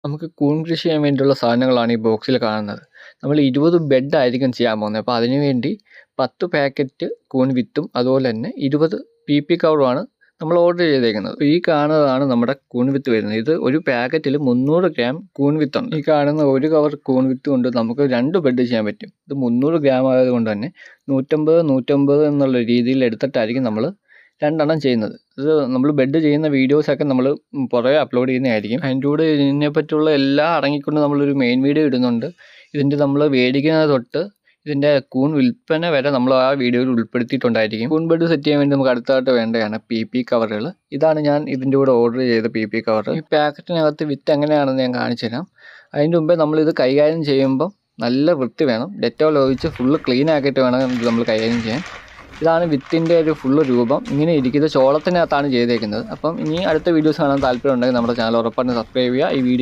നമുക്ക് കൂൺ കൃഷി ചെയ്യാൻ വേണ്ടിയിട്ടുള്ള സാധനങ്ങളാണ് ഈ ബോക്സിൽ കാണുന്നത്. നമ്മൾ 20 ബെഡായിരിക്കും ചെയ്യാൻ പോകുന്നത്. അപ്പോൾ അതിനുവേണ്ടി 10 പാക്കറ്റ് കൂൺ വിത്തും അതുപോലെ തന്നെ 20 PP കവറുമാണ് നമ്മൾ ഓർഡർ ചെയ്തേക്കുന്നത്. അപ്പോൾ ഈ കാണുന്നതാണ് നമ്മുടെ കൂൺ വിത്ത് വരുന്നത്. ഇത് ഒരു പാക്കറ്റിൽ 300 ഗ്രാം കൂൺ വിത്തുണ്ട്. ഈ കാണുന്ന ഒരു കവർ കൂൺ വിത്ത് കൊണ്ട് നമുക്ക് 2 ബെഡ് ചെയ്യാൻ പറ്റും. ഇത് 300 ഗ്രാം ആയതുകൊണ്ട് തന്നെ 150 എന്നുള്ള രീതിയിൽ എടുത്തിട്ടായിരിക്കും നമ്മൾ 2 എണ്ണം ചെയ്യുന്നത്. ഇത് നമ്മൾ ബെഡ് ചെയ്യുന്ന വീഡിയോസൊക്കെ നമ്മൾ പുറകെ അപ്ലോഡ് ചെയ്യുന്നതായിരിക്കും. അതിൻ്റെ കൂടെ ഇതിനെപ്പറ്റിയുള്ള എല്ലാം അടങ്ങിക്കൊണ്ട് നമ്മളൊരു മെയിൻ വീഡിയോ ഇടുന്നുണ്ട്. ഇതിൻ്റെ നമ്മൾ മേടിക്കുന്നത് തൊട്ട് ഇതിൻ്റെ കൂൺ വിൽപ്പന വരെ നമ്മൾ ആ വീഡിയോയിൽ ഉൾപ്പെടുത്തിയിട്ടുണ്ടായിരിക്കും. കൂൺ ബെഡ് സെറ്റ് ചെയ്യാൻ വേണ്ടി നമുക്ക് അടുത്തായിട്ട് വേണ്ടതാണ് PP കവറുകൾ. ഇതാണ് ഞാൻ ഇതിൻ്റെ കൂടെ ഓർഡർ ചെയ്ത PP കവർ. ഈ പാക്കറ്റിനകത്ത് വിത്ത് എങ്ങനെയാണെന്ന് ഞാൻ കാണിച്ചു തരാം. അതിൻ്റെ മുമ്പേ നമ്മളിത് കൈകാര്യം ചെയ്യുമ്പം നല്ല വൃത്തി വേണം. ഡെറ്റോൾ ഒഴിച്ച് ഫുള്ള് ക്ലീൻ ആക്കിയിട്ട് വേണം ഇത് നമ്മൾ കൈകാര്യം ചെയ്യാൻ. ഇതാണ് വിത്തിൻ്റെ ഒരു ഫുള്ള് രൂപം. ഇങ്ങനെ ഇരിക്കുന്നത് ചോളത്തിനകത്താണ് ചെയ്തേക്കുന്നത്. അപ്പം ഇനി അടുത്ത വീഡിയോസ് കാണാൻ താല്പര്യം ഉണ്ടെങ്കിൽ നമ്മുടെ ചാനൽ ഉറപ്പായിട്ടും സബ്സ്ക്രൈബ് ചെയ്യുക. ഈ വീഡിയോ